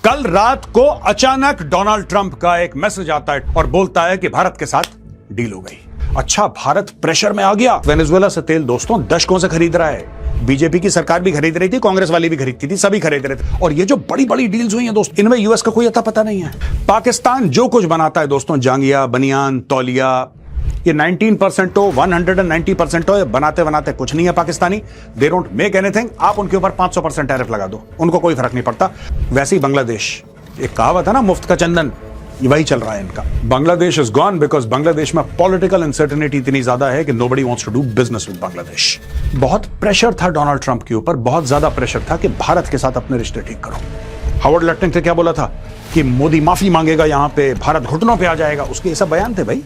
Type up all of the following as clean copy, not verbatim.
कल रात को अचानक डोनाल्ड ट्रंप का एक मैसेज आता है और बोलता है कि भारत के साथ डील हो गई। अच्छा, भारत प्रेशर में आ गया। वेनेजुएला से तेल दोस्तों दशकों से खरीद रहा है। बीजेपी की सरकार भी खरीद रही थी, कांग्रेस वाली भी खरीदती थी, सभी खरीद रहे थे। और ये जो बड़ी बड़ी डील्स हुई हैं दोस्तों, इनमें यूएस का कोई अता पता नहीं है। पाकिस्तान जो कुछ बनाता है दोस्तों, जांगिया, बनियान, तौलिया, ये 19% हो, 190% हो, बनाते बनाते कुछ नहीं है Pakistani. They don't make anything. आप उनके ऊपर 500% टैरिफ लगा दो, उनको कोई फर्क नहीं पड़ता। वैसे ही बांग्लादेश, एक कहावत है ना, मुफ्त का चंदन, वही चल रहा है इनका। Bangladesh is gone because Bangladesh में पॉलिटिकल अनसर्टेनिटी इतनी ज्यादा है कि nobody wants to do business with Bangladesh. बहुत प्रेशर था डोनाल्ड ट्रंप के ऊपर, बहुत ज्यादा प्रेशर था कि भारत के साथ अपने रिश्ते ठीक करो। हावर्ड लट्टन ने क्या बोला था कि मोदी माफी मांगेगा, यहां पे भारत घुटनों पे आ जाएगा, उसके ये सब बयान थे भाई।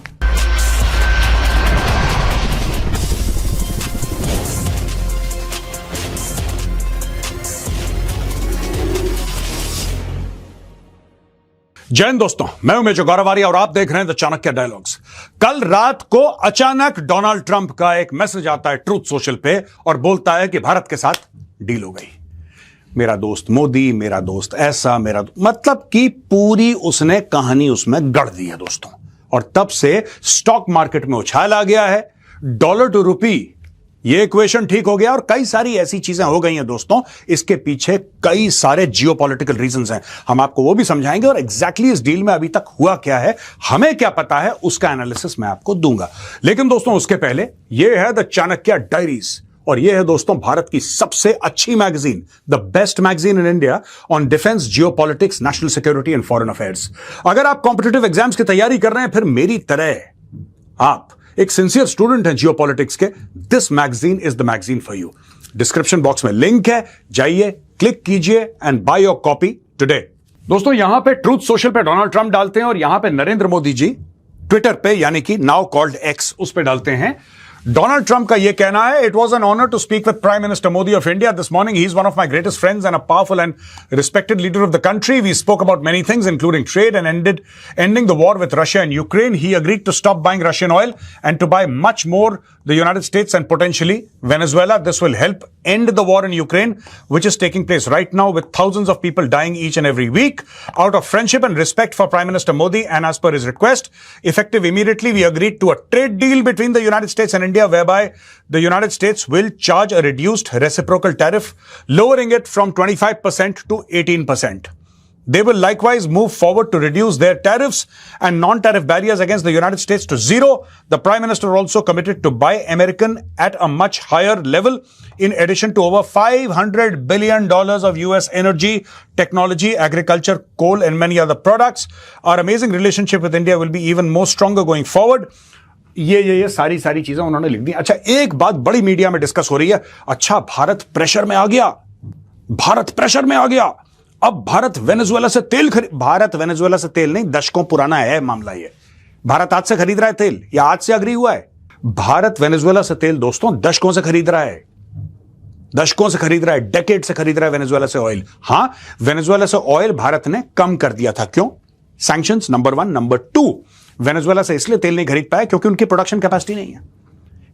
जय हिंद दोस्तों, मैं हूं मेजर गौरव आर्य और आप देख रहे हैं द चाणक्य डायलॉग्स। कल रात को अचानक डोनाल्ड ट्रंप का एक मैसेज आता है ट्रूथ सोशल पे और बोलता है कि भारत के साथ डील हो गई। मेरा दोस्त मोदी, मेरा दोस्त ऐसा, मतलब कि पूरी उसने कहानी उसमें गढ़ दी है दोस्तों। और तब से स्टॉक मार्केट में उछाल आ गया है, डॉलर टू रुपी ये इक्वेशन ठीक हो गया और कई सारी ऐसी चीजें हो गई हैं दोस्तों। इसके पीछे कई सारे जियोपॉलिटिकल रीजंस हैं, हम आपको वो भी समझाएंगे। और एग्जैक्टली इस डील में अभी तक हुआ क्या है, हमें क्या पता है, उसका एनालिसिस मैं आपको दूंगा। लेकिन दोस्तों उसके पहले ये है द चाणक्य डायरीज और ये है दोस्तों भारत की सबसे अच्छी magazine, the best magazine in India on defence, geopolitics, national security and foreign affairs. अगर आप कॉम्पिटिटिव एग्जाम्स की तैयारी कर रहे हैं, फिर मेरी तरह आप एक सिंसियर स्टूडेंट है जियोपॉलिटिक्स के, this magazine is the magazine for you. Description box में लिंक है, जाइए, क्लिक कीजिए and by your copy today. दोस्तों यहां पे ट्रूथ सोशल पे डोनाल्ड ट्रंप डालते हैं और यहां पे नरेंद्र मोदी जी ट्विटर पे, यानी कि नाउ कॉल्ड एक्स, उस पे डालते हैं। डोनाल्ड ट्रंप का यह कहना है, it was an honour to speak with prime minister Modi of India this morning. He is one of my greatest friends and a powerful and respected leader of the country. We spoke about many things including trade and ending the war with Russia and Ukraine. He agreed to stop buying Russian oil and to buy much more the United States and potentially Venezuela. This will help end the war in Ukraine, which is taking place right now with thousands of people dying each and every week. Out of friendship and respect for Prime Minister Modi and as per his request, effective immediately, we agreed to a trade deal between the United States and India whereby the United States will charge a reduced reciprocal tariff, lowering it from 25% to 18%. They will likewise move forward to reduce their tariffs and non-tariff barriers against the United States to zero. The Prime Minister also committed to buy American at a much higher level, in addition to over $500 billion of US energy, technology, agriculture, coal, and many other products. Our amazing relationship with India will be even more stronger going forward. ये सारी चीजें उन्होंने लिख दी। अच्छा, एक बात बड़ी media में डिस्कस हो रही है, अच्छा भारत प्रेशर में आ गया, भारत प्रेशर में आ गया, अब भारत वेनेजुएला से तेल भारत वेनेजुएला से तेल नहीं, दशकों पुराना है मामला ये। भारत आज से खरीद रहा है तेल या आज से अग्री हुआ है? भारत वेनेजुएला से तेल दोस्तों दशकों से खरीद रहा है, दशकों से खरीद रहा है, डेकेड से खरीद रहा है वेनेजुएला से ऑयल। हां, वेनेजुएला से ऑयल भारत ने कम कर दिया था। क्यों? Sanctions, number 1। नंबर 2, वेनेजुएला से इसलिए तेल नहीं खरीद पाया क्योंकि उनकी प्रोडक्शन कैपेसिटी नहीं है।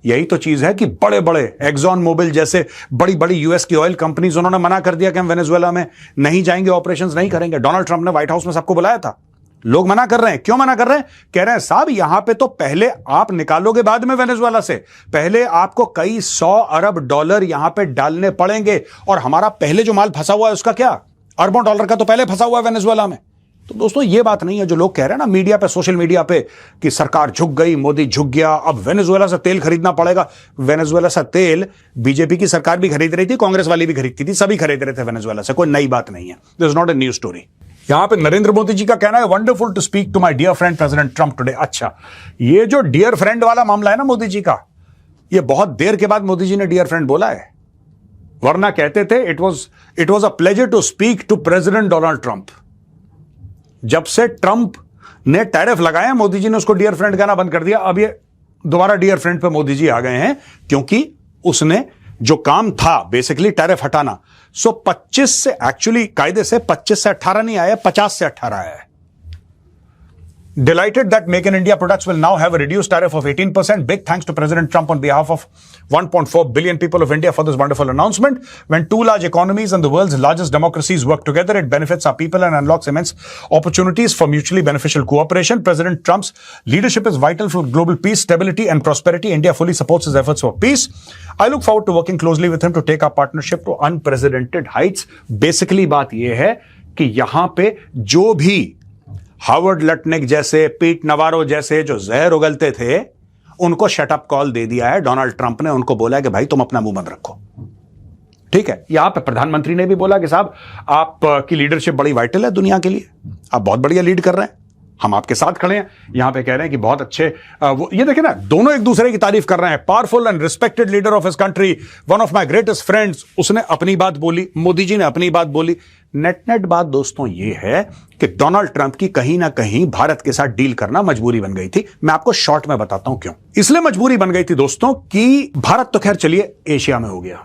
यही तो चीज है कि बड़े बड़े एक्सॉन मोबिल जैसे बड़ी बड़ी यूएस की ऑयल कंपनीज, उन्होंने मना कर दिया कि हम वेनेजुएला में नहीं जाएंगे, ऑपरेशंस नहीं करेंगे। डोनाल्ड ट्रंप ने व्हाइट हाउस में सबको बुलाया था, लोग मना कर रहे हैं। क्यों मना कर रहे हैं? कह रहे हैं साहब यहां पे तो पहले आप निकालोगे बाद में वेनेजुएला से, पहले आपको कई 100 अरब डॉलर यहां पे डालने पड़ेंगे और हमारा पहले जो माल फंसा हुआ है उसका क्या, अरबों डॉलर का तो पहले फंसा हुआ है वेनेजुएला में। तो दोस्तों ये बात नहीं है जो लोग कह रहे हैं ना मीडिया पे, सोशल मीडिया पे, कि सरकार झुक गई, मोदी झुक गया, अब वेनेजुएला से तेल खरीदना पड़ेगा। वेनेजुएला से तेल बीजेपी की सरकार भी खरीद रही थी, कांग्रेस वाली भी खरीदती थी, सभी खरीद रहे थे वेनेजुएला से, कोई नई बात नहीं है। This is not a new story. यहां पे नरेंद्र मोदी जी का कहना है, wonderful to speak to my dear friend president Trump today. अच्छा, ये जो डियर फ्रेंड वाला मामला है ना मोदी जी का, ये बहुत देर के बाद मोदी जी ने डियर फ्रेंड बोला है, वरना कहते थे it was a pleasure to speak to president Donald Trump. जब से ट्रंप ने टैरिफ लगाया, मोदी जी ने उसको डियर फ्रेंड कहना बंद कर दिया। अब ये दोबारा डियर फ्रेंड पे मोदी जी आ गए हैं क्योंकि उसने जो काम था बेसिकली टैरिफ हटाना, सो 25 से, एक्चुअली कायदे से 25 से 18 नहीं आया, 50 से 18 आया है। Delighted that Make in India products will now have a reduced tariff of 18%. Big thanks to President Trump on behalf of 1.4 billion people of India for this wonderful announcement. When two large economies and the world's largest democracies work together, it benefits our people and unlocks immense opportunities for mutually beneficial cooperation. President Trump's leadership is vital for global peace, stability, and prosperity. India fully supports his efforts for peace. I look forward to working closely with him to take our partnership to unprecedented heights. Basically, बात यह है कि यहां पे जो भी Howard Lutnick जैसे, पीट नवारो जैसे जो जहर उगलते थे, उनको शटअप कॉल दे दिया है डोनाल्ड ट्रंप ने। उनको बोला कि भाई तुम अपना मुंह बंद रखो। ठीक है, यहां पे प्रधानमंत्री ने भी बोला कि साहब आपकी लीडरशिप बड़ी वाइटल है दुनिया के लिए, आप बहुत बढ़िया लीड कर रहे हैं, हम आपके साथ खड़े हैं। यहां पे कह रहे हैं कि बहुत अच्छे ये देखिए ना, दोनों एक दूसरे की तारीफ कर रहे हैं। Powerful and respected leader of his country, one of my greatest friends, उसने अपनी बात बोली, मोदी जी ने अपनी बात बोली। नेट बात दोस्तों ये है कि डोनाल्ड ट्रंप की कहीं ना कहीं भारत के साथ डील करना मजबूरी बन गई थी। मैं आपको शॉर्ट में बताता हूं क्यों। इसलिए मजबूरी बन गई थी दोस्तों कि भारत तो खैर चलिए एशिया में हो गया,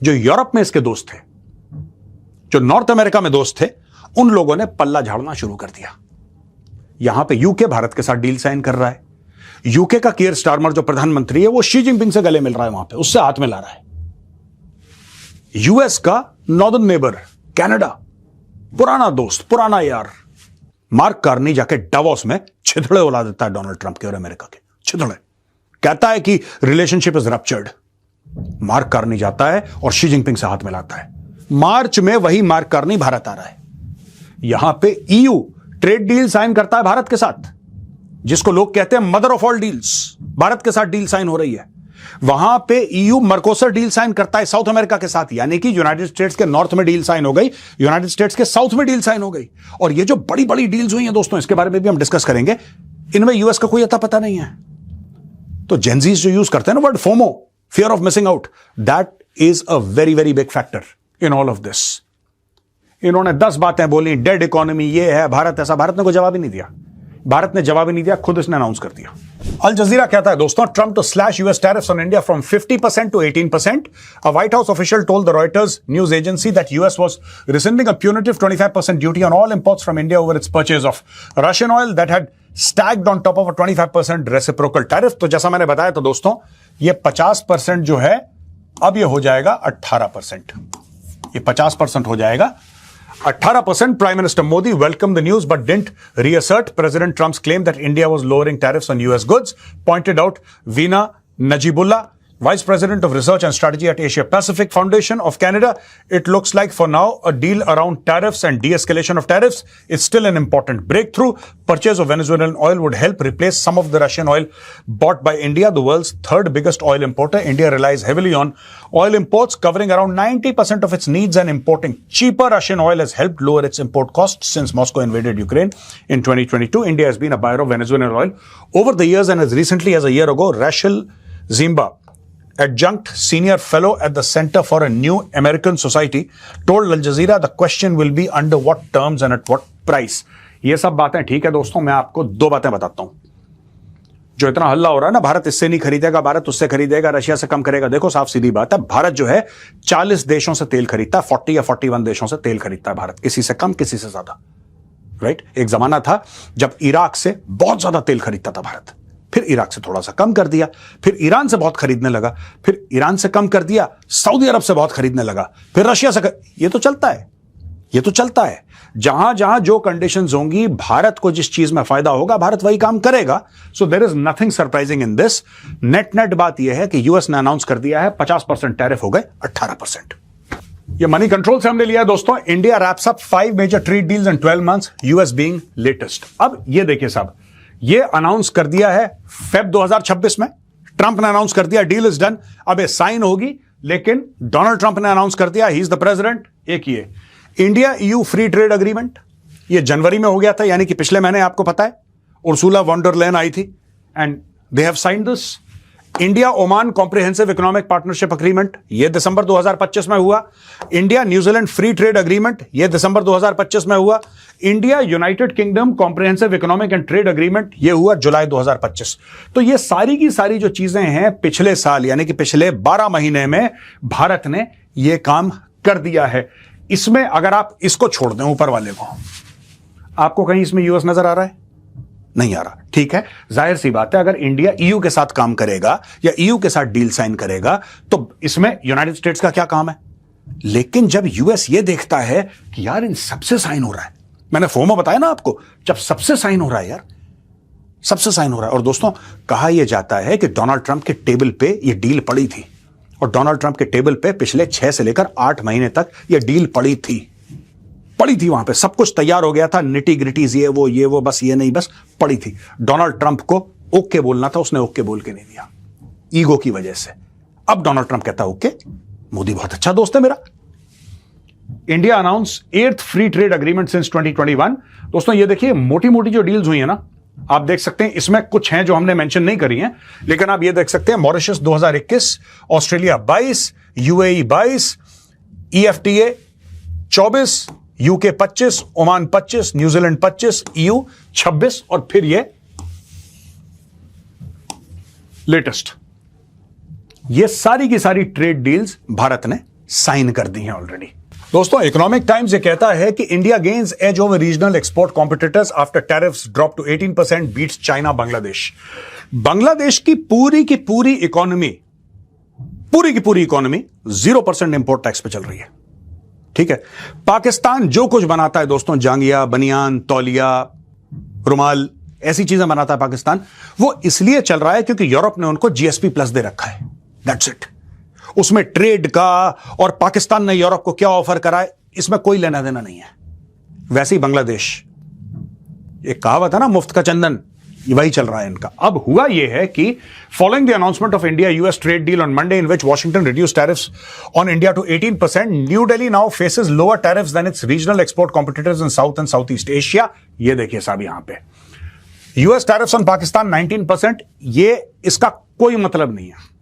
जो यूरोप में इसके दोस्त थे, जो नॉर्थ अमेरिका में दोस्त थे, उन लोगों ने पल्ला झाड़ना शुरू कर दिया। यहां पे यूके भारत के साथ डील साइन कर रहा है। यूके का कियर स्टारमर जो प्रधानमंत्री है, वो शी जिनपिंग से गले मिल रहा है, वहां पे उससे हाथ में ला रहा है। यूएस का नॉर्दर्न नेबर कनाडा, पुराना दोस्त, पुराना यार, मार्क कार्नी जाके डावोस में छिथड़े उड़ा देता है डोनाल्ड ट्रंप के और अमेरिका के, छिथड़े। कहता है कि relationship is ruptured. Mark Carney जाता है और शी जिनपिंग से हाथ मिलाता है। मार्च में वही मार्क कार्नी भारत आ रहा है। यहां पे ईयू ट्रेड डील साइन करता है भारत के साथ, जिसको लोग कहते हैं mother of all deals. Bharat के साथ डील साइन हो रही है। वहां पे ईयू मर्कोसर डील साइन करता है साउथ अमेरिका के साथ, यानी कि यूनाइटेड स्टेट्स के नॉर्थ में डील साइन हो गई, यूनाइटेड स्टेट्स के साउथ में डील साइन हो गई। और ये जो बड़ी बड़ी डील्स हुई हैं दोस्तों, इसके बारे में भी हम डिस्कस करेंगे। इनमें यूएस का कोई अता पता नहीं है। तो जेनजीज जो यूज करते हैं ना word FOMO, fear of missing out, that is a very very big factor in all of this. इन्होंने 10 बातें बोली, डेड इकोनॉमी ये है, भारत ऐसा। भारत ने कोई जवाब ही नहीं दिया। भारत ने जवाब ही नहीं दिया, खुद इसने अनाउंस कर दिया। अल जजीरा कहता है दोस्तों, Trump to slash US tariffs on India from 50% to 18%. A White House official told the Reuters news agency that US was rescinding a punitive 25% duty on all imports from India over its purchase of Russian oil that had stacked on top of a 25% reciprocal tariff. तो जैसा मैंने बताया था दोस्तों, ये 50% जो है, अब ये हो जाएगा 18%। ये 50% हो जाएगा 18%. Prime Minister Modi welcomed the news but didn't reassert President Trump's claim that India was lowering tariffs on US goods, pointed out Veena Najibullah, Vice President of Research and Strategy at Asia Pacific Foundation of Canada. It looks like for now a deal around tariffs and de-escalation of tariffs is still an important breakthrough. Purchase of Venezuelan oil would help replace some of the Russian oil bought by India, the world's third biggest oil importer. India relies heavily on oil imports, covering around 90% of its needs, and importing cheaper Russian oil has helped lower its import costs since Moscow invaded Ukraine in 2022. India has been a buyer of Venezuelan oil over the years, and as recently as a year ago, Rachel Zimba, adjunct senior fellow at the Center for a New American Society, told Al Jazeera the question will be under what terms and at what price. ये सब बातें ठीक है दोस्तों, मैं आपको 2 बातें बताता हूं। जो इतना हल्ला हो रहा है ना, भारत इससे नहीं खरीदेगा, भारत उससे खरीदेगा, रशिया से कम करेगा। देखो साफ सीधी बात है, भारत जो है 40 देशों से तेल खरीदता है, 40 या 41 देशों से तेल खरीदता है भारत, किसी से कम किसी से ज्यादा। राइट? एक जमाना था जब इराक से बहुत ज्यादा तेल खरीदता था भारत, फिर इराक से थोड़ा सा कम कर दिया, फिर ईरान से बहुत खरीदने लगा, फिर ईरान से कम कर दिया, सऊदी अरब से बहुत खरीदने लगा, फिर रशिया से ये तो चलता है, ये तो चलता है। जहां जहां जो कंडीशंस होंगी, भारत को जिस चीज में फायदा होगा, भारत वही काम करेगा। So there is nothing surprising in this. Net बात यह है कि यूएस ने अनाउंस कर दिया है 50% टैरिफ हो गए 18%। ये मनी कंट्रोल से हमने लिया है दोस्तों। India wraps up 5 major trade deals in 12 months, US being latest. अब ये देखिए साहब, ये अनाउंस कर दिया है फेब 2026 में, ट्रंप ने अनाउंस कर दिया डील इज डन। अब ये साइन होगी, लेकिन डोनाल्ड ट्रंप ने अनाउंस कर दिया ही इज द प्रेसिडेंट। एक ये India EU free trade agreement, ये जनवरी में हो गया था, यानी कि पिछले महीने, आपको पता है उर्सुला वॉन डर लेयन आई थी and they have signed this. India Oman comprehensive economic partnership agreement, ये दिसंबर 2025 में हुआ। India New Zealand free trade agreement, ये दिसंबर 2025 में हुआ। India United kingdom comprehensive economic and trade agreement, ये हुआ जुलाई 2025। तो ये सारी की सारी जो चीजें हैं पिछले साल, यानी कि पिछले 12 महीने में भारत ने ये काम कर दिया है। इसमें अगर आप इसको छोड़ दें, ऊपर वाले को, आपको कहीं इसमें यूएस नजर आ रहा है? नहीं आ रहा। ठीक है, जाहिर सी बात है, अगर इंडिया ईयू के साथ काम करेगा या ईयू के साथ डील साइन करेगा तो इसमें यूनाइटेड स्टेट्स का क्या काम है। लेकिन जब यूएस ये देखता है कि यार इन सबसे साइन हो रहा है, मैंने फोमो बताया ना आपको, जब सबसे साइन हो रहा है यार, सबसे साइन हो रहा है। और दोस्तों कहा यह जाता है कि डोनाल्ड ट्रंप के टेबल पे यह डील पड़ी थी, और डोनाल्ड ट्रंप के टेबल पे पिछले 6 से लेकर 8 महीने तक यह डील पड़ी थी वहां पे, सब कुछ तैयार हो गया था, निटी ग्रिटीज ये वो, बस ये नहीं, बस पड़ी थी। डोनाल्ड ट्रंप को ओके बोलना था, उसने ओके बोल के नहीं दिया, ईगो की वजह से। अब डोनाल्ड ट्रंप कहता है ओके, मोदी बहुत अच्छा दोस्त है मेरा। India announce 8th free trade agreement since 2021। दोस्तों ये देखिए, मोटी मोटी जो डील्स हुई है ना, आप देख सकते हैं, इसमें कुछ हैं जो हमने मेंशन नहीं करी हैं, लेकिन आप ये देख सकते हैं, Mauritius 2021, Australia 22, UAE 22, EFTA 24, UK 25, Oman 25, New Zealand 25, EU 26, और फिर ये लेटेस्ट, ये सारी की सारी ट्रेड डील्स भारत ने साइन कर दी हैं ऑलरेडी। दोस्तों इकोनॉमिक टाइम्स ये कहता है कि India gains edge over regional export competitors after tariffs drop to 18%, beats China Bangladesh. Bangladesh की पूरी इकोनॉमी 0% इंपोर्ट टैक्स पे चल रही है। ठीक है, पाकिस्तान जो कुछ बनाता है दोस्तों, जांगिया, बनियान, तौलिया, रुमाल, ऐसी चीजें बनाता है पाकिस्तान, वो इसलिए चल रहा है क्योंकि यूरोप ने उनको GSP प्लस दे रखा है, दैट्स इट। उसमें ट्रेड का और पाकिस्तान ने यूरोप को क्या ऑफर करा है, इसमें कोई लेना देना नहीं है। वैसे ही बांग्लादेश, एक कहावत है ना, मुफ्त का चंदन, वही चल रहा है इनका। अब हुआ यह है कि following the announcement of India US trade deal on Monday in which Washington reduced tariffs on India to 18%, New Delhi now faces lower tariffs than its regional export competitors in South and South East Asia. ये देखिए साहब, यहां पे US tariffs on Pakistan 19%, ये इसका कोई मतलब नहीं है।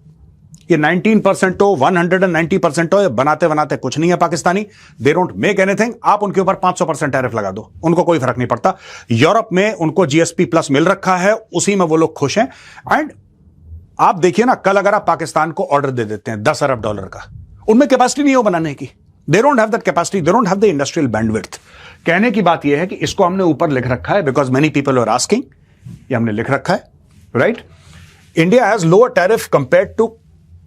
ये 19% हो, 190% हो, ये बनाते बनाते कुछ नहीं है Pakistani, they don't make anything. आप उनके ऊपर 500% टैरिफ लगा दो, उनको कोई फर्क नहीं पड़ता। यूरोप में उनको GSP प्लस मिल रखा है, उसी में वो लोग खुश हैं। एंड आप देखिए ना, कल अगर आप पाकिस्तान को ऑर्डर दे देते हैं $10 अरब का, उनमें कैपेसिटी नहीं हो बनाने की, they don't have that capacity, they don't have the industrial bandwidth. कहने की बात यह है कि इसको हमने ऊपर लिख रखा है, because many people are asking, ये हमने लिख रखा है, right. India has lower tariff compared to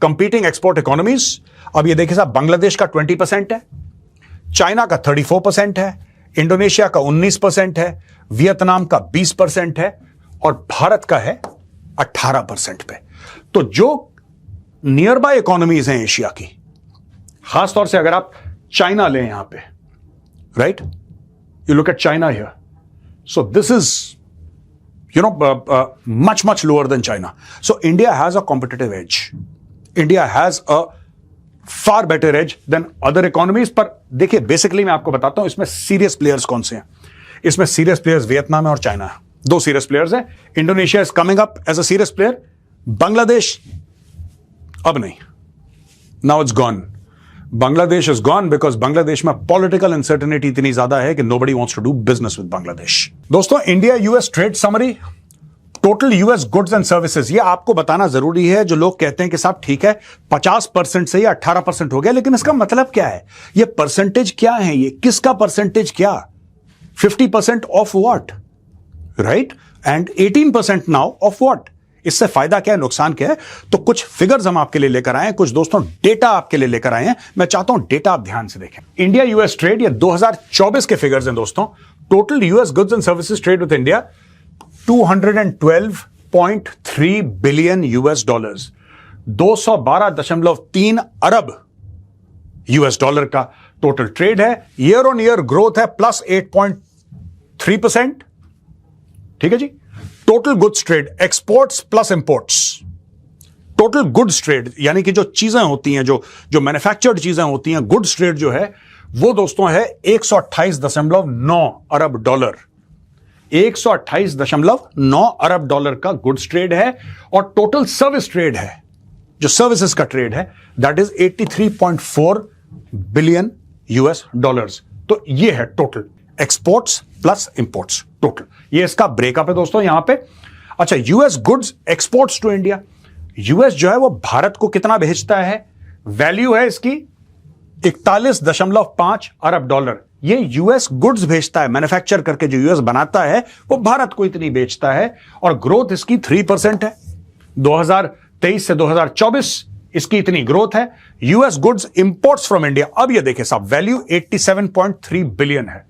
competing export economies. अब ये देखिए साहब, बांग्लादेश का 20% है, चाइना का 34% है, इंडोनेशिया का 19% है, वियतनाम का 20% है, और भारत का है 18% पे। तो जो नियर बाय इकोनॉमीज हैं एशिया की, खासतौर से अगर आप चाइना लें यहां पे, right, you look at China here, so this is much lower than China. So India has a competitive edge. India has a far better edge than other economies. पर देखिए, बेसिकली मैं आपको बताता हूं इसमें सीरियस प्लेयर्स कौन से हैं। इसमें सीरियस प्लेयर्स वियतनाम है और चाइना है, 2 सीरियस प्लेयर्स हैं। Indonesia is coming up as a serious player, Bangladesh अब नहीं, now it's gone. Bangladesh is gone because Bangladesh में पॉलिटिकल अनसर्टेनिटी इतनी ज्यादा है कि nobody wants to do business with Bangladesh. दोस्तों India US trade summary, total US goods and services, ये आपको बताना जरूरी है। जो लोग कहते हैं कि साहब ठीक है 50% से या 18% हो गया, लेकिन इसका मतलब क्या है, ये परसेंटेज क्या है, ये किसका परसेंटेज, क्या 50% of what, right, and 18% now of what. इससे फायदा क्या है, नुकसान क्या है? तो कुछ फिगर्स हम आपके लिए लेकर आए हैं, कुछ दोस्तों डेटा आपके लिए लेकर आए हैं। मैं चाहता हूं डेटा आप ध्यान से देखें। इंडिया यूएस ट्रेड, ये 2024 के फिगर्स हैं दोस्तों। Total US goods and services trade with India $212.3 billion, 212.3 अरब यूएस डॉलर का टोटल ट्रेड है। ईयर ऑन ईयर ग्रोथ है +8.3%। ठीक है जी। Total goods trade, exports plus imports, total goods trade यानी कि जो चीजें होती हैं, जो मैन्युफैक्चर्ड चीजें होती हैं, गुड्स ट्रेड जो है वो दोस्तों है 128.9 अरब डॉलर। 128.9 अरब डॉलर का गुड्स ट्रेड है। और टोटल सर्विस ट्रेड है, जो सर्विसेज का ट्रेड है, that is 83.4 billion US dollars. तो ये है total exports plus imports total. ये इसका ब्रेकअप है दोस्तों यहां पे। अच्छा, US goods exports to India, US जो है वो भारत को कितना भेजता है, वैल्यू है इसकी 41.5 अरब डॉलर। ये यूएस गुड्स भेजता है, मैन्युफैक्चर करके जो यूएस बनाता है वो भारत को इतनी बेचता है, और ग्रोथ इसकी 3% है। 2023 से 2024 इसकी इतनी ग्रोथ है। US goods imports from India, अब ये देखिए साहब, वैल्यू 87.3 बिलियन है।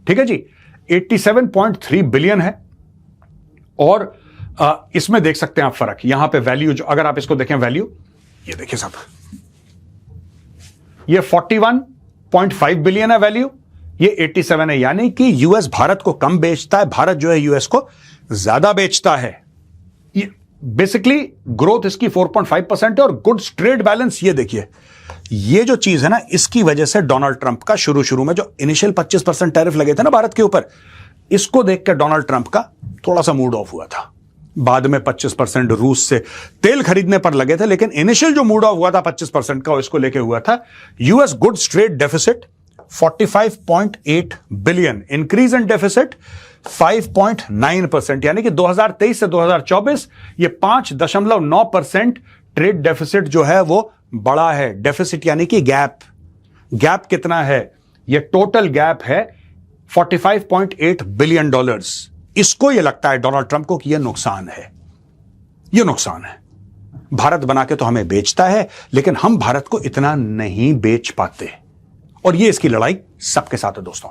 ठीक है जी, 87.3 बिलियन है। और इसमें देख सकते हैं आप फर्क, यहां पे वैल्यू जो, अगर आप इसको देखें वैल्यू, ये देखिए साहब, ये 41.5 बिलियन है वैल्यू, ये 87 है। यानी कि यूएस भारत को कम बेचता है, भारत जो है यूएस को ज्यादा बेचता है। ये बेसिकली ग्रोथ इसकी 4.5% है। और गुड्स ट्रेड बैलेंस, ये देखिए, ये जो चीज है ना, इसकी वजह से डोनाल्ड ट्रंप का शुरू में जो इनिशियल 25% टैरिफ लगे थे ना भारत के ऊपर, इसको देखकर डोनाल्ड ट्रंप का थोड़ा सा मूड ऑफ हुआ था। बाद में 25% रूस से तेल खरीदने पर लगे थे, लेकिन इनिशियल जो मूड ऑफ हुआ था 25% का, इसको लेके हुआ था। US goods trade deficit 45.8 billion, increase in deficit 5.9%, यानी कि 2023 से 2024 ये 5.9% ट्रेड डेफिसिट जो है वो बड़ा है। डेफिसिट यानी कि गैप कितना है? ये टोटल गैप है $45.8 बिलियन। इसको ये लगता है डोनाल्ड ट्रंप को कि ये नुकसान है, ये नुकसान है। भारत बना के तो हमें बेचता है, लेकिन हम भारत को इतना नहीं बेच पाते, और ये इसकी लड़ाई सबके साथ है दोस्तों।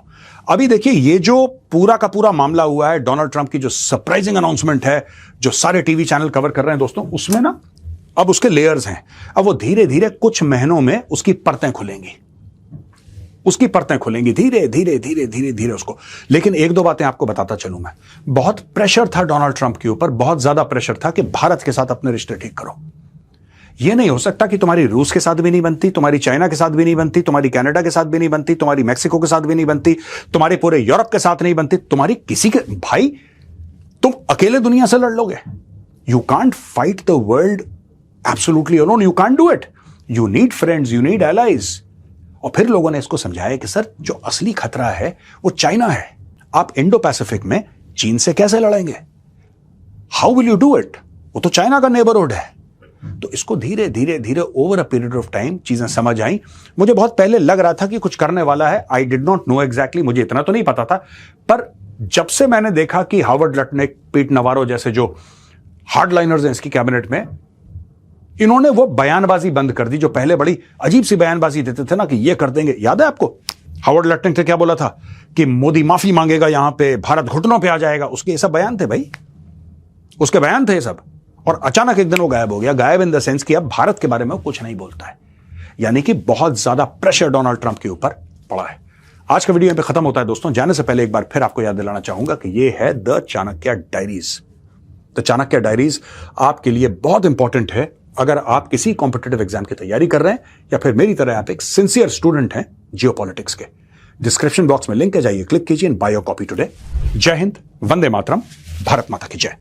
अभी देखिए, ये जो पूरा का पूरा मामला हुआ है, डोनाल्ड ट्रंप की जो सरप्राइजिंग अनाउंसमेंट है, जो सारे टीवी चैनल कवर कर रहे हैं दोस्तों, उसमें ना अब उसके लेयर्स हैं। अब वो धीरे धीरे कुछ महीनों में उसकी परतें खुलेंगी, उसकी परतें खुलेंगी धीरे धीरे धीरे धीरे धीरे उसको। लेकिन एक दो बातें आपको बताता चलूं मैं, बहुत प्रेशर था डोनाल्ड ट्रंप के ऊपर, बहुत ज्यादा प्रेशर था कि भारत के साथ अपने रिश्ते ठीक करो। यह नहीं हो सकता कि तुम्हारी रूस के साथ भी नहीं बनती, तुम्हारी चाइना के साथ भी नहीं बनती, तुम्हारी कनाडा के साथ भी नहीं बनती, तुम्हारी मैक्सिको के साथ भी नहीं बनती, तुम्हारे पूरे यूरोप के साथ नहीं बनती, तुम्हारी किसी के, भाई तुम अकेले दुनिया से लड़ लोगे। You can't fight the world absolutely alone, you can't do it, you need friends, you need allies. और फिर लोगों ने इसको समझाया कि सर, जो असली खतरा है वो चाइना है। आप इंडो पैसिफिक में चीन से कैसे लड़ेंगे? How will you do it? वो तो चाइना का नेबरहुड है। तो इसको धीरे धीरे धीरे over a period of time चीजें समझ आई। मुझे बहुत पहले लग रहा था कि कुछ करने वाला है, I did not know exactly, मुझे इतना तो नहीं पता था। पर जब से मैंने देखा कि हार्वर्ड लटनिक, पीट नवारो जैसे जो हार्डलाइनर्स हैं इसकी कैबिनेट में, इन्होंने वो बयानबाजी बंद कर दी जो पहले बड़ी अजीब सी बयानबाजी देते थे ना कि ये कर देंगे। याद है आपको हार्वर्ड लटनिक ने क्या बोला था कि मोदी माफी मांगेगा, यहां पे भारत घुटनों पे आ जाएगा। उसके ये सब बयान थे भाई, उसके बयान थे ये सब। और अचानक एक दिन वो गायब हो गया। गायब इन द सेंस कि अब भारत के बारे में वो कुछ नहीं बोलता है। यानी कि बहुत ज्यादा प्रेशर डोनाल्ड ट्रंप के ऊपर पड़ा है। आज का वीडियो यहां पे खत्म होता है दोस्तों। जाने से पहले एक बार फिर आपको याद दिलाना चाहूंगा कि ये है the Chanakya diaries. The Chanakya diaries आपके लिए बहुत इंपॉर्टेंट है अगर आप किसी कॉम्पिटिटिव एग्जाम की तैयारी कर रहे हैं, या फिर मेरी तरह आप एक सिंसियर स्टूडेंट हैं जियोपॉलिटिक्स के। डिस्क्रिप्शन बॉक्स में लिंक है, जाइए क्लिक कीजिए, बाय योर कॉपी टुडे। जय हिंद, वंदे मातरम, भारत माता की जय।